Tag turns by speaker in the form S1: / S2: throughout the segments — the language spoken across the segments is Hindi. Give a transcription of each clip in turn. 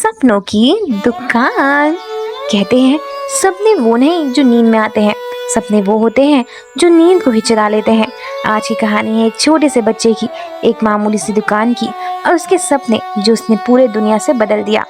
S1: सपनों की दुकान। कहते हैं सपने वो नहीं जो नींद में आते हैं, सपने वो होते हैं जो नींद को ही चुरा लेते हैं। आज की कहानी है एक छोटे से बच्चे की, एक मामूली सी दुकान की और उसके सपने जो उसने पूरे दुनिया से बदल दिया।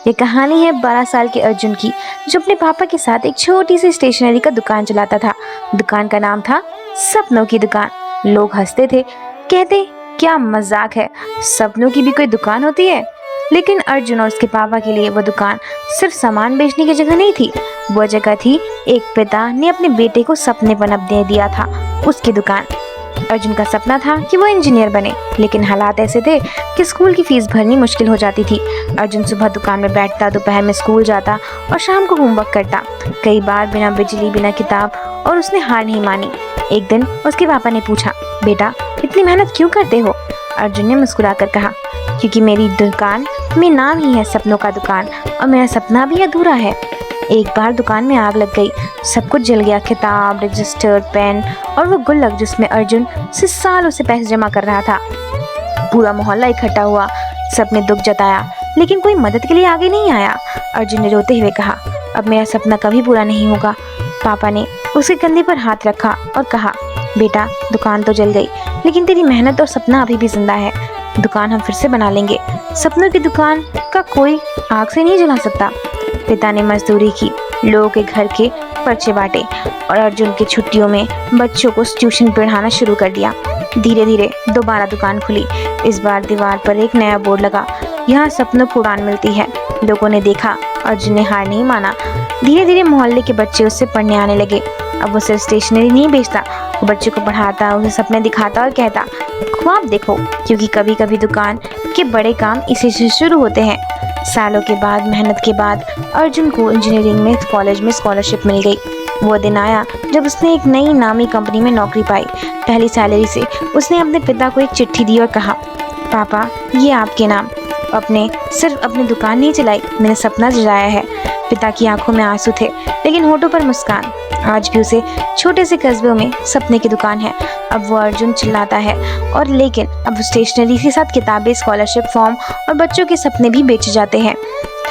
S1: ये कहानी है 12 साल के अर्जुन की, जो अपने पापा के साथ एक छोटी सी स्टेशनरी का दुकान चलाता था। दुकान का नाम था सपनों की दुकान। लोग हंसते थे, कहते क्या मजाक है, सपनों की भी कोई दुकान होती है। लेकिन अर्जुन और उसके पापा के लिए वो दुकान सिर्फ सामान बेचने की जगह नहीं थी, वो जगह थी एक पिता ने अपने बेटे को सपने पनप दे दिया था उसकी दुकान। अर्जुन का सपना था कि वो इंजीनियर बने, लेकिन हालात ऐसे थे कि स्कूल की फीस भरनी मुश्किल हो जाती थी। अर्जुन सुबह दुकान में बैठता, दोपहर में स्कूल जाता और शाम को होमवर्क करता, कई बार बिना बिजली बिना किताब, और उसने हार नहीं मानी। एक दिन उसके पापा ने पूछा, बेटा इतनी मेहनत क्यों करते हो? अर्जुन ने मुस्कुराकर कहा, क्योंकि मेरी दुकान में नाम ही है सपनों का दुकान और मेरा सपना भी अधूरा है। एक बार दुकान में आग लग गई, सब कुछ जल गया, किताब, रजिस्टर, पेन और वो गुल्लक जिसमें अर्जुन से सालों से पैसे जमा कर रहा था। पूरा मोहल्ला इकट्ठा हुआ, सबने दुख जताया, लेकिन कोई मदद के लिए आगे नहीं आया। अर्जुन ने रोते हुए कहा, अब मेरा सपना कभी पूरा नहीं होगा। पापा ने उसके कंधे पर हाथ रखा और कहा, बेटा दुकान तो जल गई, लेकिन तेरी मेहनत और सपना अभी भी जिंदा है। दुकान हम फिर से बना लेंगे। सपनों की दुकान का कोई आग से नहीं जला सकता। पिता ने मजदूरी की, लोगों के घर के पर्चे बांटे और अर्जुन की छुट्टियों में बच्चों को ट्यूशन पढ़ाना शुरू कर दिया। धीरे धीरे दोबारा दुकान खुली। इस बार दीवार पर एक नया बोर्ड लगा, यहाँ सपनों को उड़ान मिलती है। लोगों ने देखा, अर्जुन ने हार नहीं माना। धीरे धीरे मोहल्ले के बच्चे उससे पढ़ने आने लगे। अब वो सिर्फ स्टेशनरी नहीं बेचता, वो बच्चों को पढ़ाता, उन्हें सपने दिखाता और कहता, ख्वाब देखो, क्योंकि कभी कभी दुकान के बड़े काम इसी से शुरू होते हैं। सालों के बाद, मेहनत के बाद अर्जुन को इंजीनियरिंग में कॉलेज में स्कॉलरशिप मिल गई। वो दिन आया जब उसने एक नई नामी कंपनी में नौकरी पाई। पहली सैलरी से उसने अपने पिता को एक चिट्ठी दी और कहा, पापा ये आपके नाम। सिर्फ अपनी दुकान नहीं चलाई, मैंने सपना जगाया है। पिता की आंखों में आंसू थे, लेकिन होठों पर मुस्कान। आज भी उसे छोटे से कस्बे में सपने की दुकान है। अब वो अर्जुन चिल्लाता है, और लेकिन अब स्टेशनरी के साथ किताबें, स्कॉलरशिप फॉर्म और बच्चों के सपने भी बेचे जाते हैं।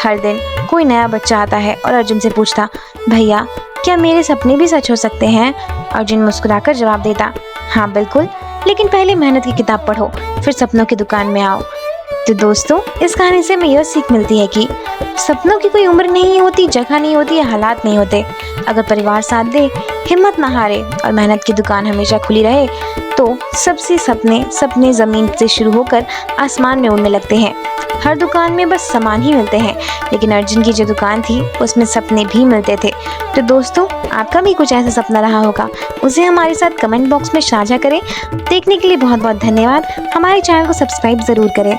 S1: हर दिन कोई नया बच्चा आता है और अर्जुन से पूछता, भैया क्या मेरे सपने भी सच हो सकते हैं? अर्जुन मुस्कुराकर जवाब देता, हाँ बिल्कुल, लेकिन पहले मेहनत की किताब पढ़ो, फिर सपनों की दुकान में आओ। तो दोस्तों, इस कहानी से हमें यह सीख मिलती है कि सपनों की कोई उम्र नहीं होती, जगह नहीं होती या हालात नहीं होते। अगर परिवार साथ दे, हिम्मत ना हारे और मेहनत की दुकान हमेशा खुली रहे, तो सबसे सपने जमीन से शुरू होकर आसमान में उड़ने लगते हैं। हर दुकान में बस सामान ही मिलते हैं, लेकिन अर्जुन की जो दुकान थी उसमें सपने भी मिलते थे। तो दोस्तों, आपका भी कुछ ऐसा सपना रहा होगा, उसे हमारे साथ कमेंट बॉक्स में साझा करें। देखने के लिए बहुत बहुत धन्यवाद। हमारे चैनल को सब्सक्राइब ज़रूर करें।